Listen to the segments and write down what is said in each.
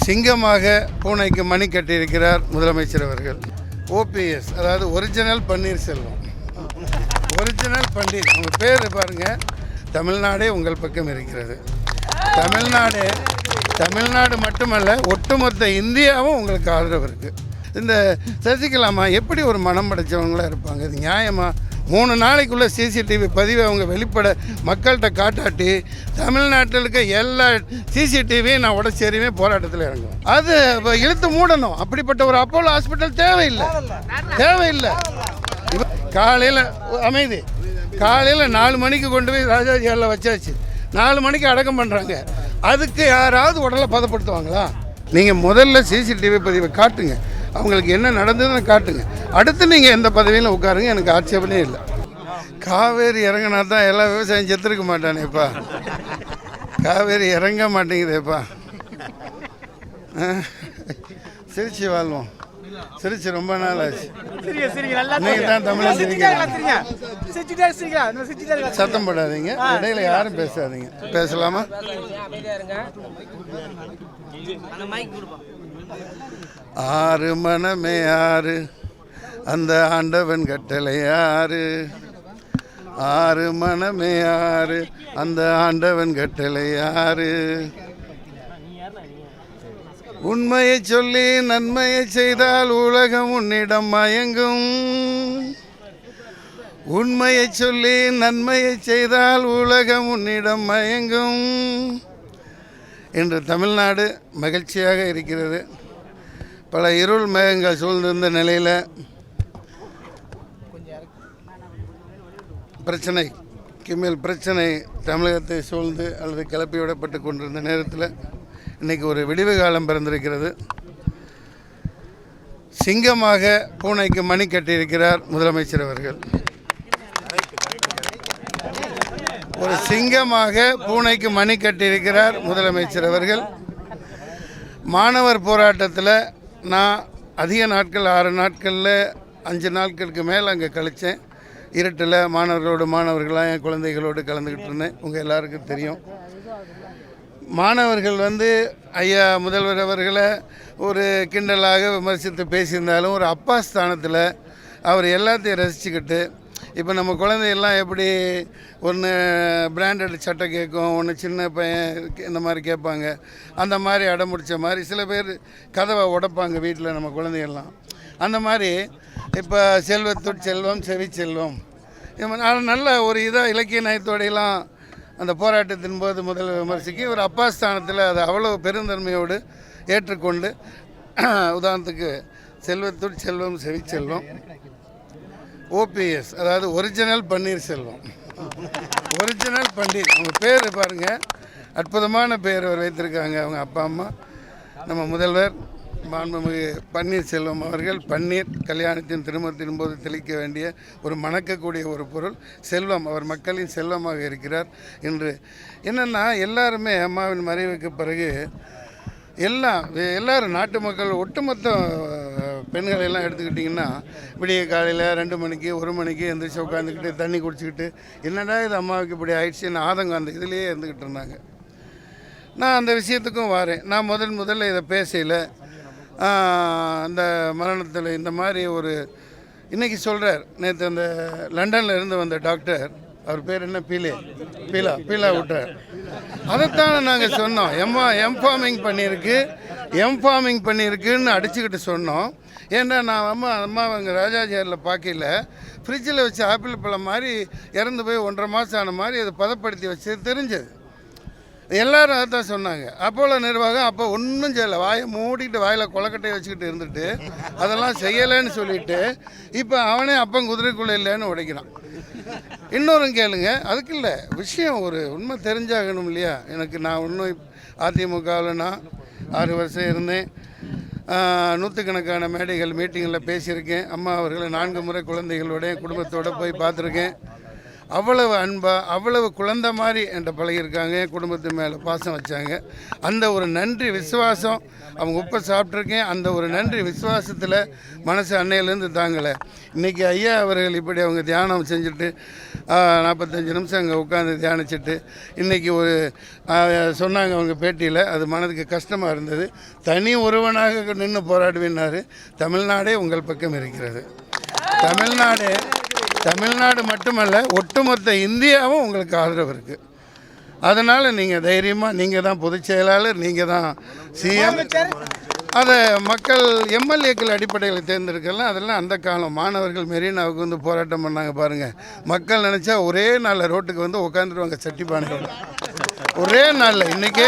சிங்கமாக பூனைக்கு மணி கட்டியிருக்கிறார் முதலமைச்சர் அவர்கள். ஓபிஎஸ், அதாவது ஒரிஜினல் பன்னீர்செல்வம். ஒரிஜினல் பன்னீர், உங்கள் பேர் பாருங்கள். தமிழ்நாடே உங்கள் பக்கம் இருக்கிறது. தமிழ்நாடு மட்டுமல்ல, ஒட்டுமொத்த இந்தியாவும் உங்களுக்கு ஆதரவு இருக்குது. இந்த சசிகலாமா எப்படி ஒரு மனம் படைச்சவங்களாக இருப்பாங்க? இது நியாயமா? 3 நாளைக்குள்ளே சிசிடிவி பதிவை அவங்க வெளிப்பட மக்கள்கிட்ட காட்டாட்டி தமிழ்நாட்டில் இருக்க எல்லா சிசிடிவியும் நான் உடச்சேரியுமே போராட்டத்தில் இறங்குவேன். அது இழுத்து மூடணும். அப்படிப்பட்ட ஒரு அப்போலோ ஹாஸ்பிட்டல் தேவையில்லை. காலையில் அமைதி, காலையில் 4 மணிக்கு கொண்டு போய் ராஜாஜியாரில் வச்சாச்சு. 4 மணிக்கு அடக்கம் பண்ணுறாங்க. அதுக்கு யாராவது உடலை பதப்படுத்துவாங்களா? நீங்கள் முதல்ல சிசிடிவி பதிவை காட்டுங்க, அவங்களுக்கு என்ன நடந்ததுன்னு காட்டுங்க. அடுத்து நீங்கள் எந்த பதவியில் உட்காருங்க, எனக்கு ஆட்சேபனே இல்லை. காவேரி இறங்கினா தான் எல்லா விவசாயம் செத்துருக்க மாட்டானேப்பா. காவேரி இறங்க மாட்டேங்குதேப்பா. சிரிச்சு வாழ்வோம். சிரிச்சு ரொம்ப நாள் ஆச்சு. இன்னைக்கு தான் தமிழ் சிரிக்கிறீங்க. சத்தம் போடாதீங்க, இடையில யாரும் பேசாதீங்க. பேசலாமா? ஆறு மனமே ஆறு, அந்த ஆண்டவன் கட்டளை ஆறு. ஆறு மனமே ஆறு, அந்த ஆண்டவன் கட்டளை ஆறு. உண்மையை சொல்லி நன்மையை செய்தால் உலகம் உன்னிடம் மயங்கும். உண்மையை சொல்லி நன்மையை செய்தால் உலகம் உன்னிடம் மயங்கும். இன்று தமிழ்நாடு மகிழ்ச்சியாக இருக்கிறது. பல இருள் மேகங்கள் சூழ்ந்திருந்த நிலையில் பிரச்சனை தமிழகத்தை சூழ்ந்து அல்லது கிளப்பி விடப்பட்டு கொண்டிருந்த நேரத்தில் இன்றைக்கி ஒரு விடிவு காலம் பிறந்திருக்கிறது. சிங்கமாக பூனைக்கு மணி கட்டியிருக்கிறார் முதலமைச்சர் அவர்கள். ஒரு சிங்கமாக பூனைக்கு மணி கட்டியிருக்கிறார் முதலமைச்சர் அவர்கள். மாணவர் போராட்டத்தில் நான் அதிக நாட்கள் 6 நாட்களில் 5 நாட்களுக்கு மேலே அங்கே கழித்தேன். இருட்டில் மாணவர்களாக என் குழந்தைகளோடு கலந்துக்கிட்டு இருந்தேன். உங்கள் எல்லாருக்கும் தெரியும். மாணவர்கள் ஐயா முதல்வர் அவர்களை ஒரு கிண்டலாக விமர்சித்து பேசியிருந்தாலும் ஒரு அப்பா ஸ்தானத்தில் அவர் எல்லாத்தையும் ரசிச்சுக்கிட்டு, இப்போ நம்ம குழந்தையெல்லாம் எப்படி ஒன்று பிராண்டட் சட்டை கேட்கும், ஒன்று சின்ன பையன் இந்த மாதிரி கேட்பாங்க. அந்த மாதிரி அடம்பிடிச்ச மாதிரி சில பேர் கதவை உடைப்பாங்க வீட்டில் நம்ம குழந்தைகள்லாம். அந்த மாதிரி இப்போ செல்வத்துட் செல்வம் செவி செல்வம் நல்ல ஒரு இதாக இலக்கிய நயத்தோடையெல்லாம் அந்த போராட்டத்தின் போது முதல் விமர்சிக்க ஒரு அப்பா ஸ்தானத்தில் அதை அவ்வளோ பெருந்தன்மையோடு ஏற்றுக்கொண்டு, உதாரணத்துக்கு செல்வத்துட் செல்வம் செவி செல்வம், ஓபிஎஸ், அதாவது ஒரிஜினல் பன்னீர்செல்வம். ஒரிஜினல் பன்னீர், அவங்க பேர் பாருங்கள், அற்புதமான பேர் அவர் வைத்திருக்காங்க. அவங்க அப்பா அம்மா நம்ம முதல்வர் மாண்புமிகு பன்னீர்செல்வம் அவர்கள். பன்னீர் கல்யாணத்தின் திருமணத்தின் போது தெளிக்க வேண்டிய ஒரு மணக்கக்கூடிய ஒரு பொருள். செல்வம், அவர் மக்களின் செல்வமாக இருக்கிறார். இன்று என்னென்னா எல்லாருமே அம்மாவின் மறைவுக்கு பிறகு எல்லாரும் நாட்டு மக்கள் ஒட்டுமொத்த பெண்களை எல்லாம் எடுத்துக்கிட்டிங்கன்னா விடிய காலையில் 2 மணிக்கு 1 மணிக்கு எந்திரிச்சு உட்காந்துக்கிட்டு தண்ணி குடிச்சிக்கிட்டு என்னடா இது அம்மாவுக்கு இப்படி ஆயிடுச்சுன்னு ஆதங்கம் அந்த இதுலேயே இருந்துக்கிட்டு இருந்தாங்க. நான் அந்த விஷயத்துக்கும் வரேன். நான் முதல்ல இதை பேசையில் அந்த மரணத்தில் இந்த மாதிரி ஒரு இன்றைக்கி சொல்கிறார். நேற்று அந்த லண்டனில் இருந்து வந்த டாக்டர், அவர் பேர் என்ன, பீலா விட்டார். அதைத்தான் நாங்கள் சொன்னோம். எம்ஃபார்மிங் பண்ணியிருக்குன்னு அடிச்சுக்கிட்டு சொன்னோம். ஏன்னா நான் அம்மா அங்கே ராஜாஜியாரில் பார்க்கல, ஃப்ரிட்ஜில் வச்சு ஆப்பிள் பழம் மாதிரி இறந்து போய் 1.5 மாதம் ஆன மாதிரி அதை பதப்படுத்தி வச்சு தெரிஞ்சது. எல்லோரும் அதை தான் சொன்னாங்க. அப்போலோ நிர்வாகம் அப்போ ஒன்றும் செய்யலை. வாயை மூடிக்கிட்டு வாயில் கொலக்கட்டையை வச்சுக்கிட்டு இருந்துட்டு அதெல்லாம் செய்யலைன்னு சொல்லிவிட்டு இப்போ அவனே அப்பன் குதிரைக்குள்ளே இல்லைன்னு உடைக்கிறான். இன்னொரும் கேளுங்க, அதுக்கு இல்லை விஷயம், ஒரு உண்மை தெரிஞ்சாகணும் இல்லையா? நான் இன்னும் அதிமுகவில் நான் 6 வருஷம் இருந்தேன். 100கணக்கான மேடைகள் மீட்டிங்கில் பேசியிருக்கேன். அம்மா அவர்களை 4 முறை குழந்தைகளோட குடும்பத்தோடு போய் பார்த்துருக்கேன். அவ்வளவு அன்பாக அவ்வளவு குழந்தை மாதிரி என்கிட்ட பழகியிருக்காங்க. என் குடும்பத்து மேலே பாசம் வச்சாங்க. அந்த ஒரு நன்றி விசுவாசம், அவங்க உப்பை சாப்பிட்ருக்கேன், அந்த ஒரு நன்றி விசுவாசத்தில் மனசு அன்னையிலேருந்து தாங்கலை. இன்றைக்கி ஐயா அவர்கள் இப்படி அவங்க தியானம் செஞ்சுட்டு 45 நிமிஷம் அங்கே உட்காந்து தியானிச்சுட்டு இன்றைக்கி ஒரு சொன்னாங்க அவங்க பேட்டியில், அது மனதுக்கு கஷ்டமாக இருந்தது. தனி ஒருவனாக நின்று போராடுவேன்னாரு. தமிழ்நாடே உங்கள் பக்கம் இருக்கிறது. தமிழ்நாடு மட்டுமல்ல, ஒட்டுமொத்த இந்தியாவும் உங்களுக்கு ஆதரவு இருக்குது. அதனால் நீங்கள் தைரியமாக, நீங்கள் தான் பொதுச் செயலாளர், நீங்கள் தான் சிஎம். அதை மக்கள் எம்எல்ஏக்கள் அடிப்படையில் தேர்ந்தெடுக்கலாம். அதெல்லாம் அந்த காலம். மாணவர்கள் மெரினாவுக்கு வந்து போராட்டம் பண்ணாங்க பாருங்கள். மக்கள் நினச்சா ஒரே நாளில் ரோட்டுக்கு வந்து உட்காந்துருவாங்க சட்டிப்பானையோட. ஒரே நாளில். இன்றைக்கி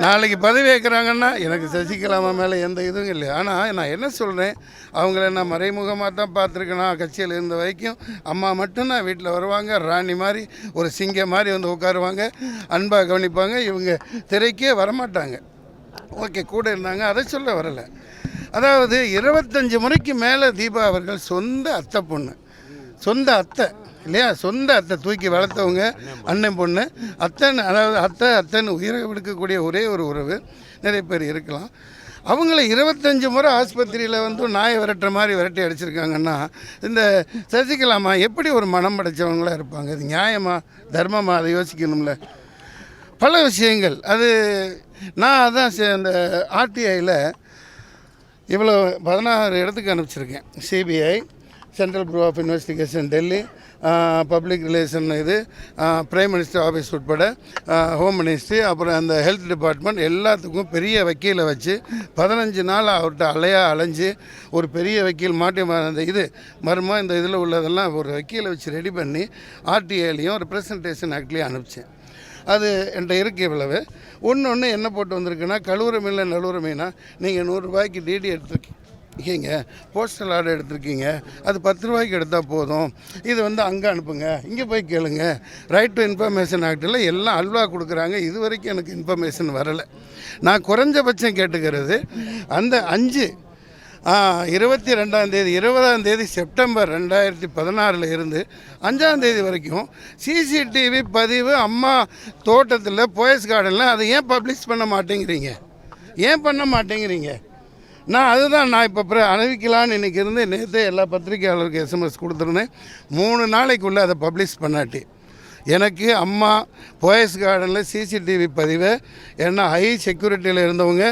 நாளைக்கு பதவி வைக்கிறாங்கன்னா எனக்கு சசிகலாமா மேலே எந்த இதுவும் இல்லை. ஆனால் நான் என்ன சொல்கிறேன், அவங்கள நான் மறைமுகமாக தான் பார்த்துருக்கேன். கட்சியில் இருந்த வரைக்கும் அம்மா மட்டும்தான் வீட்டில் வருவாங்க, ராணி மாதிரி ஒரு சிங்கம் மாதிரி வந்து உட்காருவாங்க, அன்பாக கவனிப்பாங்க. இவங்க திரைக்கே வரமாட்டாங்க. ஓகே, கூட இருந்தாங்க, அதை சொல்ல வரலை. அதாவது 25 முறைக்கு மேலே தீபா அவர்கள் சொந்த அத்தை பொண்ணு, சொந்த அத்தை இல்லையா, சொந்த அத்தை தூக்கி வளர்த்தவங்க அண்ணன் பொண்ணு. அத்தன், அதாவது அத்தைன்னு உயிரை விடுக்கக்கூடிய ஒரே ஒரு உறவு. நிறைய பேர் இருக்கலாம். அவங்கள 25 முறை ஆஸ்பத்திரியில் வந்து நாயை விரட்டுற மாதிரி விரட்டி அடிச்சிருக்காங்கன்னா, இந்த சசிகலாமா எப்படி ஒரு மனம் படைச்சவங்களாக இருப்பாங்க? இது நியாயமா, தர்மமா? அதை யோசிக்கணும்ல. பல விஷயங்கள். அது நான் அதான் அந்த ஆர்டிஐயில் இவ்வளோ 16 இடத்துக்கு அனுப்பிச்சிருக்கேன். CBI, central bureau of investigation Delhi, public relation, இது பிரைம் மினிஸ்டர் ஆஃபீஸ் உட்பட, ஹோம் மினிஸ்ட்ரி, அப்புறம் அந்த ஹெல்த் டிபார்ட்மெண்ட், எல்லாத்துக்கும் பெரிய வக்கீலை வச்சு 15 நாள் அவர்கிட்ட அலைஞ்சு ஒரு பெரிய வக்கீல் மாட்டி அந்த இது மர்மம் இந்த இதில் உள்ளதெல்லாம் ஒரு வக்கீலை வச்சு ரெடி பண்ணி ஆர்டிஐலையும் ரெப்ரசன்டேஷன் ஆக்ட்லேயும் அனுப்பிச்சேன். அது என்கிட்ட இருக்கு. இவ்வளவு ஒன்று என்ன போட்டு வந்திருக்குன்னா, கழுவுரமில்லை நழுவுரமைனா நீங்கள் 100 ரூபாய்க்கு டிடி எடுத்துருக்கீங்க, போஸ்டல் ஆர்டர் எடுத்திருக்கீங்க, அது 10 ரூபாய்க்கு எடுத்தால் போதும், இது வந்து அங்கே அனுப்புங்க, இங்கே போய் கேளுங்க. ரைட் டு இன்ஃபர்மேஷன் ஆக்டில் எல்லாம் அல்வா கொடுக்குறாங்க. இது வரைக்கும் எனக்கு இன்ஃபர்மேஷன் வரலை. நான் குறைஞ்சபட்சம் கேட்டுக்கிறது அந்த 22ஆம் தேதி 20ஆம் தேதி செப்டம்பர் 2016 இருந்து 5ஆம் தேதி வரைக்கும் சிசிடிவி பதிவு அம்மா தோட்டத்தில் போயஸ் கார்டனில் அதை ஏன் பப்ளிஷ் பண்ண மாட்டேங்கிறீங்க? நான் அதுதான் நான் இப்போ அறிவிக்கலான்னு இன்றைக்கி இருந்து நேற்று எல்லா பத்திரிகையாளருக்கு எஸ்எம்எஸ் கொடுத்துருந்தேன். 3 நாளைக்குள்ளே அதை பப்ளிஷ் பண்ணாட்டி எனக்கு அம்மா போயஸ் கார்டனில் சிசிடிவி பதிவை, ஏன்னா ஹை செக்யூரிட்டியில் இருந்தவங்க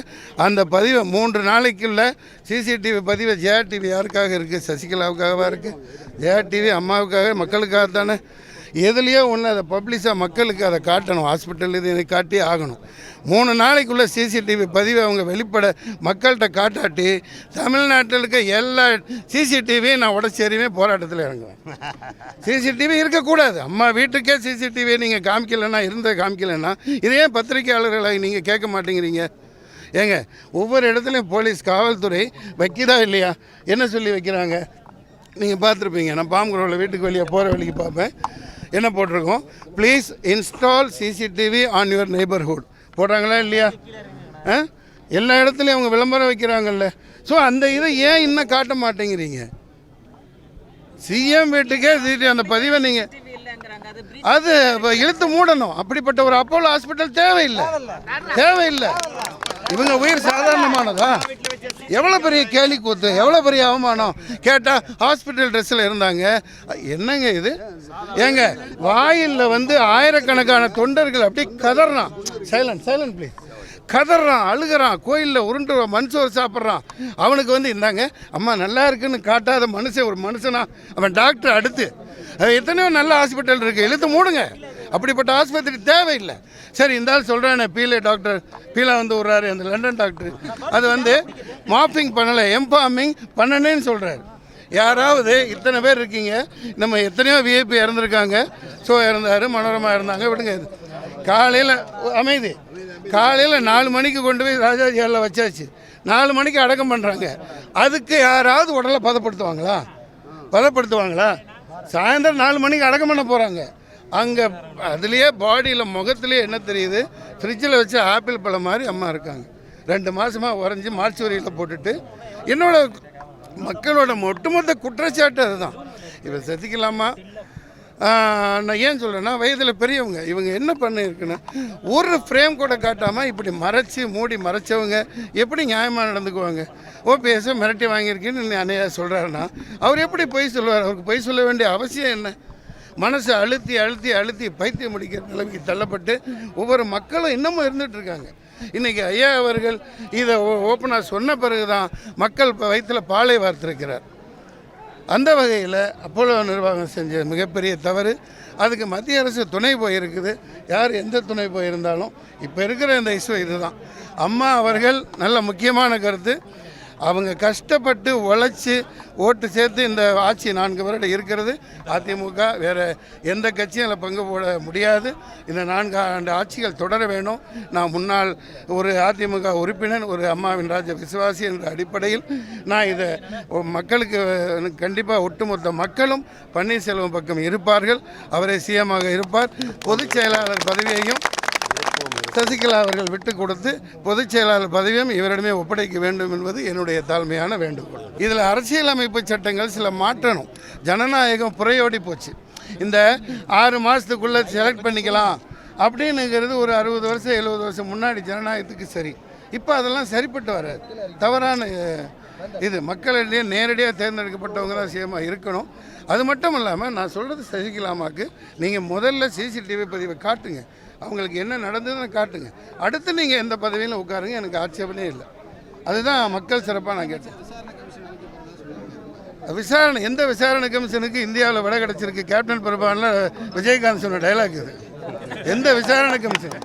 அந்த பதிவை 3 நாளைக்குள்ள சிசிடிவி பதிவை ஜெயா டிவி யாருக்காக இருக்குது? சசிகலாவுக்காகவா இருக்குது? ஜெயா டிவி அம்மாவுக்காக, மக்களுக்காக தானே. எதுலேயோ ஒன்று அதை பப்ளிஷாக மக்களுக்கு அதை காட்டணும். ஹாஸ்பிட்டல் இது இதை காட்டி ஆகணும். 3 நாளைக்குள்ளே சிசிடிவி பதிவை அவங்க வெளிப்பட மக்கள்கிட்ட காட்டாட்டி தமிழ்நாட்டில் இருக்க எல்லா சிசிடிவியும் நான் உடச்சேரியுமே போராட்டத்தில் இறங்குவேன். சிசிடிவி இருக்கக்கூடாது. அம்மா வீட்டுக்கே சிசிடிவியை நீங்கள் காமிக்கலைன்னா இதே பத்திரிகையாளர்களை நீங்கள் கேட்க மாட்டேங்கிறீங்க. ஏங்க, ஒவ்வொரு இடத்துலையும் போலீஸ், காவல்துறை வைக்கிறதா இல்லையா? என்ன சொல்லி வைக்கிறாங்க நீங்கள் பார்த்துருப்பீங்க. நான் பாம்புக்குரோவில் வீட்டுக்கு வெளியே போகிற வழிக்கு பார்ப்பேன். என்ன போட்டிருக்கோம்? Please install CCTV on your neighbourhood போடுறாங்களா இல்லையா? எல்லா இடத்துலையும் அவங்க விளம்பரம் வைக்கிறாங்கல்ல. ஸோ அந்த இதை ஏன் இன்னும் காட்ட மாட்டேங்கிறீங்க? சிஎம் வீட்டுக்கே அந்த பதிவை நீங்கள் அது இழுத்து மூடணும். அப்படிப்பட்ட ஒரு அப்போலோ ஹாஸ்பிட்டல் தேவையில்லை. இவங்க உயிர் சாதாரணமானதா? எவ்வளோ பெரிய கேலி கூத்து, எவ்வளோ பெரிய அவமானம். கேட்டால் ஹாஸ்பிட்டல் ட்ரெஸ்ஸில் இருந்தாங்க. என்னங்க இது? ஏங்க, வாயில் வந்து ஆயிரக்கணக்கான தொண்டர்கள் அப்படி கதறான். Silent please. கதறான், அழுகிறான், கோயிலில் உருண்டு மனுஷோறு சாப்பிட்றான். அவனுக்கு வந்து இந்தாங்க அம்மா நல்லா இருக்குன்னு காட்டாத ஒரு மனுஷனா அவன் டாக்டர். அடுத்து எத்தனையோ நல்ல ஹாஸ்பிட்டல் இருக்குது, இழுத்து மூடுங்க. அப்படிப்பட்ட ஆஸ்பத்திரி தேவையில்லை. சரி, இருந்தாலும் சொல்கிறேன், பீலா வந்து விட்றாரு அந்த லண்டன் டாக்டர். அது வந்து மாப்பிங் பண்ணலை, எம்பாமிங் பண்ணனேன்னு சொல்கிறாரு. யாராவது இத்தனை பேர் இருக்கீங்க, நம்ம எத்தனையோ விஐபி இறந்துருக்காங்க. ஸோ இறந்தார், மனோரமா இருந்தாங்க, விடுங்க. இது காலையில் அமைதி, காலையில் 4 மணிக்கு கொண்டு போய் ராஜாஜி ஹாலில் வச்சாச்சு. 4 மணிக்கு அடக்கம் பண்ணுறாங்க. அதுக்கு யாராவது உடலை பதப்படுத்துவாங்களா? சாயந்தரம் 4 மணிக்கு அடக்கம் பண்ண போகிறாங்க. அங்கே அதுலேயே பாடியில் முகத்துலேயே என்ன தெரியுது? ஃப்ரிட்ஜில் வச்சு ஆப்பிள் பழம் மாதிரி அம்மா இருக்காங்க. 2 மாதமாக உறைஞ்சி மார்ச்சுவரியில் போட்டுட்டு. மக்களோட ஒட்டுமொத்த குற்றச்சாட்டு அதுதான். இப்போ சசிகலாமா நான் ஏன் சொல்கிறேன்னா வயதில் பெரியவங்க இவங்க என்ன பண்ணியிருக்குன்னா ஒரு ஃப்ரேம் கூட காட்டாமல் இப்படி மூடி மறைச்சவங்க எப்படி நியாயமாக நடந்துக்குவாங்க? ஓபிஎஸ்ஸை மிரட்டி வாங்கியிருக்கேன்னு அன்னையா சொல்கிறாருன்னா அவர் எப்படி பொய் சொல்லுவார்? அவருக்கு பொய் சொல்ல வேண்டிய அவசியம் என்ன? மனசை அழுத்தி அழுத்தி அழுத்தி பைத்தியம் முடிக்கிற நிலைமைக்கு தள்ளப்பட்டு ஒவ்வொரு மக்களும் இன்னமும் இருந்துகிட்டு இருக்காங்க. இன்றைக்கி ஐயா அவர்கள் இதை ஓப்பனாக சொன்ன பிறகு தான் மக்கள் வயிற்றில் பாலை வார்த்திருக்கிறார். அந்த வகையில் அப்போலோ நிர்வாகம் செஞ்ச மிகப்பெரிய தவறு. அதுக்கு மத்திய அரசு துணை போயிருக்குது. யார் எந்த துணை போயிருந்தாலும் இப்போ இருக்கிற இந்த இஷ்யூ இதுதான். அம்மா அவர்கள் நல்ல முக்கியமான கருத்து, அவங்க கஷ்டப்பட்டு உழைச்சி ஓட்டு சேர்த்து இந்த ஆட்சி 4 வருடம் இருக்கிறது. அதிமுக வேறு எந்த கட்சியும் அதில் பங்கு போட முடியாது. இந்த 4 ஆண்டு ஆட்சிகள் தொடர வேணும். நான் முன்னாள் ஒரு அதிமுக உறுப்பினர், ஒரு அம்மாவின் ராஜ விசுவாசி என்ற அடிப்படையில் நான் இதை மக்களுக்கு கண்டிப்பாக ஒட்டுமொத்த மக்களும் பன்னீர்செல்வம் பக்கம் இருப்பார்கள். அவரே சிஎம்மாக இருப்பார். பொதுச் செயலாளர் பதவியையும் சசிகலா அவர்கள் விட்டு கொடுத்து பொதுச் செயலாளர் பதவியும் இவரிடமே ஒப்படைக்க வேண்டும் என்பது என்னுடைய தாழ்மையான வேண்டுகோள். இதில் அரசியலமைப்பு சட்டங்கள் சில மாற்றணும். ஜனநாயகம் புறையோடி போச்சு. இந்த 6 மாதத்துக்குள்ளே செலக்ட் பண்ணிக்கலாம் அப்படின்னுங்கிறது ஒரு 60 வருஷம் 70 வருஷம் முன்னாடி ஜனநாயகத்துக்கு சரி. இப்போ அதெல்லாம் சரிப்பட்டு வராது. தவறான இது மக்களிடையே நேரடியாக தேர்ந்தெடுக்கப்பட்டவங்க தான் சிஎம்மாக இருக்கணும். அது மட்டும் இல்லாமல் நான் சொல்கிறது சசிகலாமாக்கு நீங்கள் முதல்ல சிசிடிவி பதிவை காட்டுங்க. அவங்களுக்கு என்ன நடந்ததுன்னு காட்டுங்க. அடுத்து நீங்கள் எந்த பதவியிலும் உட்காருங்க, எனக்கு ஆட்சேபனே இல்லை. அதுதான் மக்கள் சிறப்பாக நான் கேட்டேன். விசாரணை எந்த விசாரணை கமிஷனுக்கு இந்தியாவில் விட கிடச்சிருக்கு? கேப்டன் பிரபானில் விஜயகாந்த் சொன்ன டைலாக் இது. எந்த விசாரணை கமிஷன்?